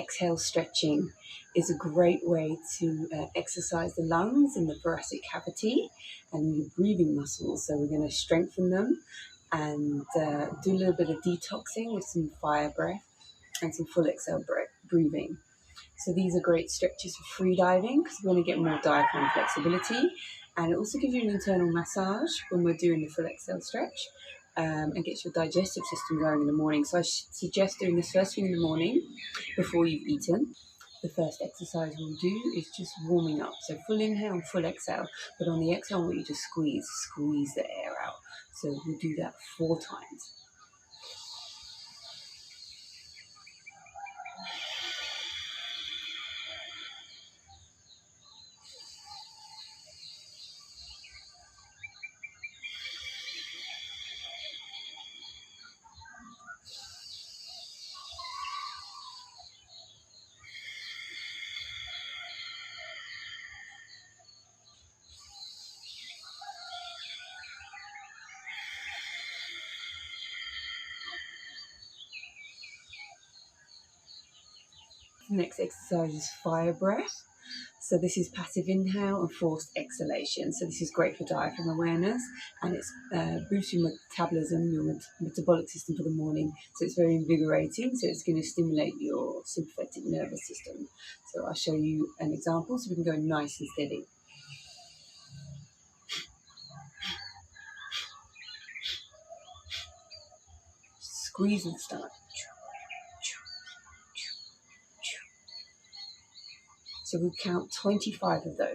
exhale stretching is a great way to exercise the lungs and the thoracic cavity and your breathing muscles. So we're going to strengthen them and do a little bit of detoxing with some fire breath and some full exhale breathing. So these are great stretches for freediving because we're going to get more diaphragm flexibility, and it also gives you an internal massage when we're doing the full exhale stretch, and gets your digestive system going in the morning. So I suggest doing this first thing in the morning before you've eaten. The first exercise we'll do is just warming up. So full inhale and full exhale, but on the exhale, what you just squeeze the air out. So we'll do that 4 times. The next exercise is fire breath. So this is passive inhale and forced exhalation. So this is great for diaphragm awareness, and it's boosting your metabolism, your metabolic system for the morning. So it's very invigorating. So it's going to stimulate your sympathetic nervous system. So I'll show you an example so we can go nice and steady. Squeeze and start. So we'll count 25 of those.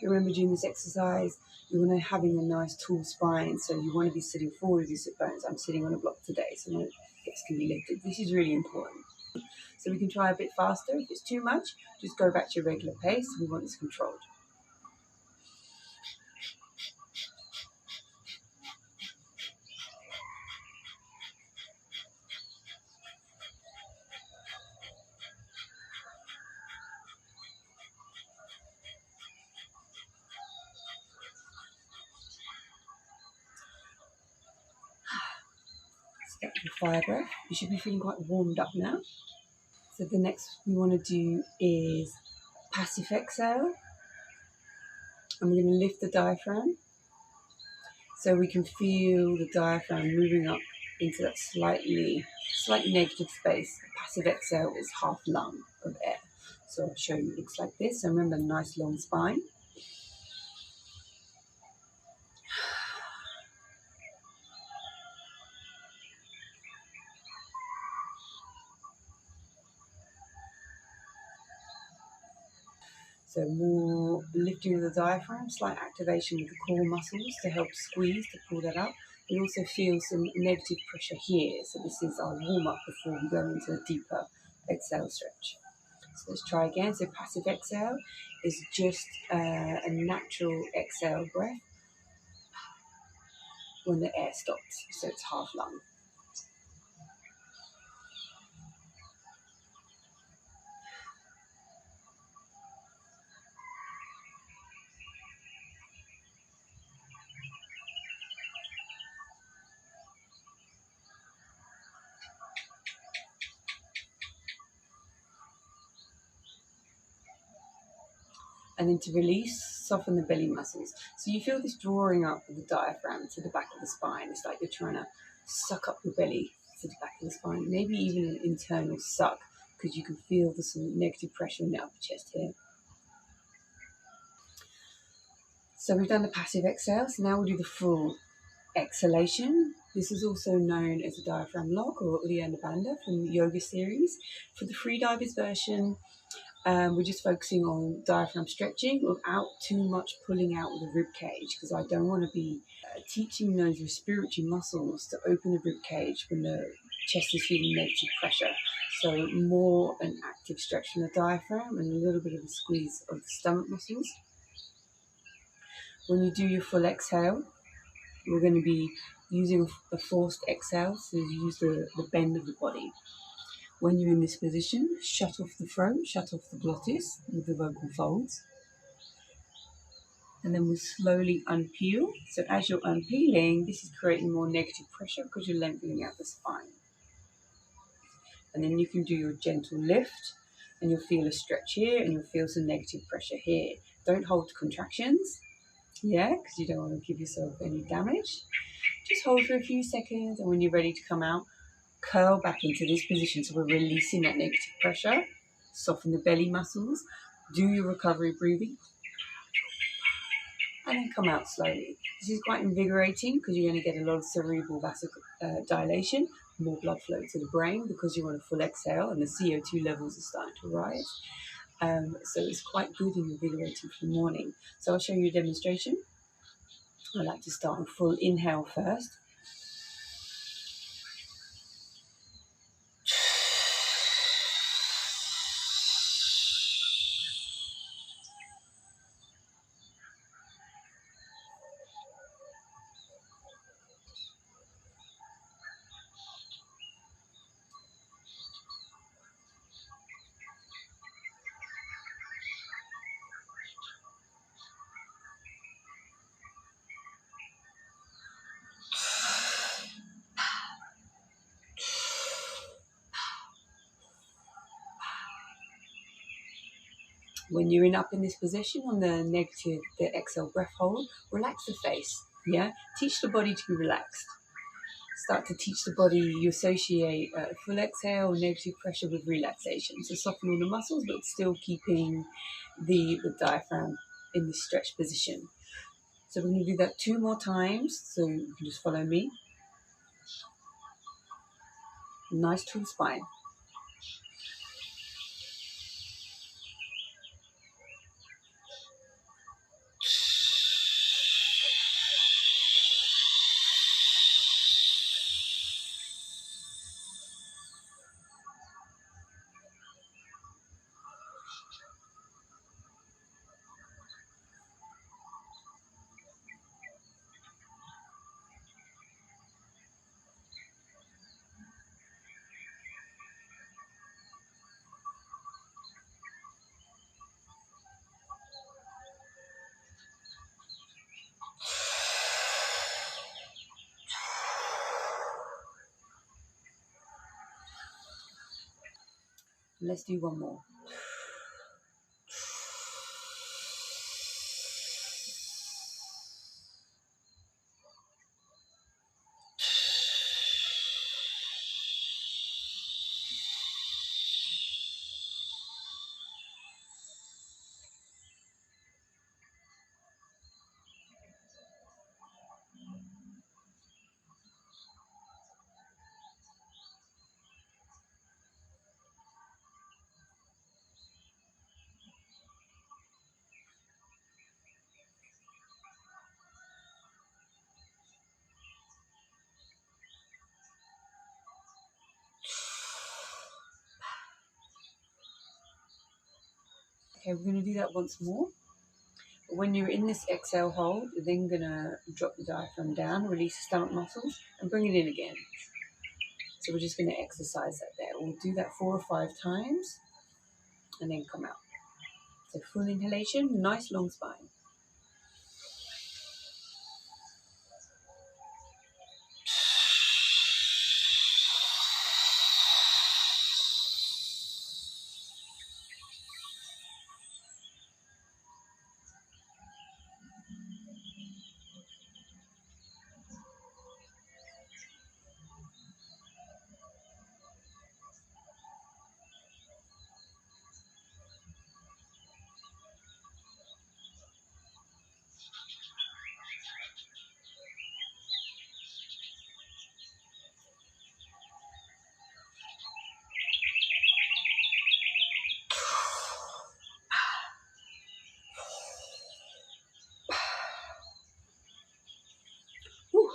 Remember, during this exercise, you want to having a nice tall spine, so you want to be sitting forward as you sit bones. I'm sitting on a block today, so my hips can be lifted. This is really important. So we can try a bit faster. If it's too much, just go back to your regular pace. We want this controlled. Step the fire breath. You should be feeling quite warmed up now. So the next we want to do is passive exhale. And we're going to lift the diaphragm so we can feel the diaphragm moving up into that slightly negative space. Passive exhale is half lung of air. So I'll show you. It looks like this. So remember, nice long spine. So more lifting of the diaphragm, slight activation with the core muscles to help squeeze, to pull that up. You also feel some negative pressure here. So this is our warm-up before we go into a deeper exhale stretch. So let's try again. So passive exhale is just a natural exhale breath when the air stops. So it's half lung. And then to release, soften the belly muscles. So you feel this drawing up of the diaphragm to the back of the spine. It's like you're trying to suck up your belly to the back of the spine. Maybe even an internal suck, because you can feel the some negative pressure in the upper chest here. So we've done the passive exhale. So now we'll do the full exhalation. This is also known as a diaphragm lock or Uddiyana Bandha from the yoga series. For the freedivers version, we're just focusing on diaphragm stretching without too much pulling out of the rib cage, because I don't want to be teaching those respiratory muscles to open the rib cage when the chest is feeling negative pressure. So more an active stretch from the diaphragm and a little bit of a squeeze of the stomach muscles. When you do your full exhale, we're going to be using a forced exhale, so you use the bend of the body. When you're in this position, shut off the throat, shut off the glottis with the vocal folds. And then we'll slowly unpeel. So as you're unpeeling, this is creating more negative pressure because you're lengthening out the spine. And then you can do your gentle lift and you'll feel a stretch here and you'll feel some negative pressure here. Don't hold contractions, because you don't want to give yourself any damage. Just hold for a few seconds, and when you're ready to come out, curl back into this position. So we're releasing that negative pressure, soften the belly muscles, do your recovery breathing, and then come out slowly. This is quite invigorating because you're going to get a lot of cerebral vasodilation, more blood flow to the brain because you want a full exhale and the CO2 levels are starting to rise. So it's quite good and invigorating for the morning. So I'll show you a demonstration. I like to start with full inhale first. When you're up in this position on the exhale breath hold, relax the face, Teach the body to be relaxed. Start to teach the body, you associate full exhale, negative pressure with relaxation. So soften all the muscles, but still keeping the diaphragm in this stretched position. So we're going to do that 2 more times, so you can just follow me. Nice tall spine. Let's do one more. Okay, we're going to do that once more. When you're in this exhale hold, you're then going to drop the diaphragm down, release the stomach muscles, and bring it in again. So we're just going to exercise that there. We'll do that 4 or 5 times, and then come out. So full inhalation, nice long spine. Whew.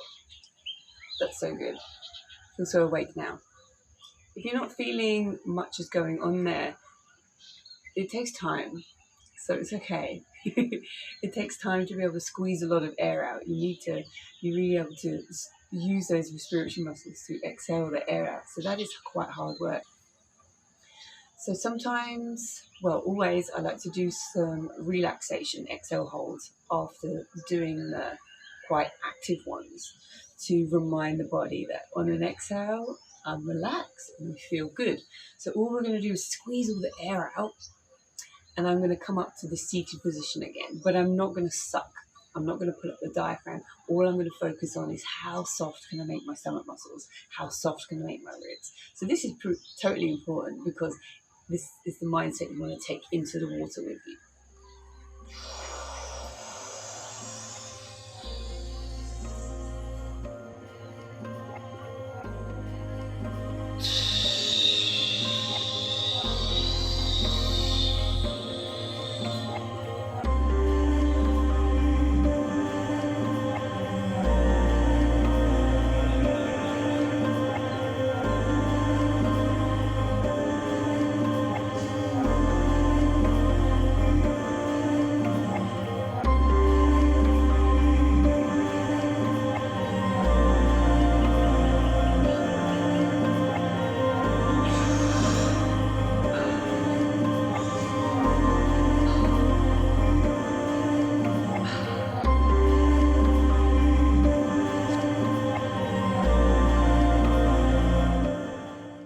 That's so good. Feel so awake now. if you're not feeling much is going on there, it takes time. So it's okay. It takes time to be able to squeeze a lot of air out. You're really able to use those respiratory muscles to exhale the air out. So that is quite hard work. So sometimes, well, always, I like to do some relaxation exhale holds after doing the quite active ones to remind the body that on an exhale, I'm relaxed and we feel good. So all we're going to do is squeeze all the air out, and I'm going to come up to the seated position again, but I'm not going to suck. I'm not going to put up the diaphragm. All I'm going to focus on is how soft can I make my stomach muscles? How soft can I make my ribs? So this is totally important, because this is the mindset you want to take into the water with you.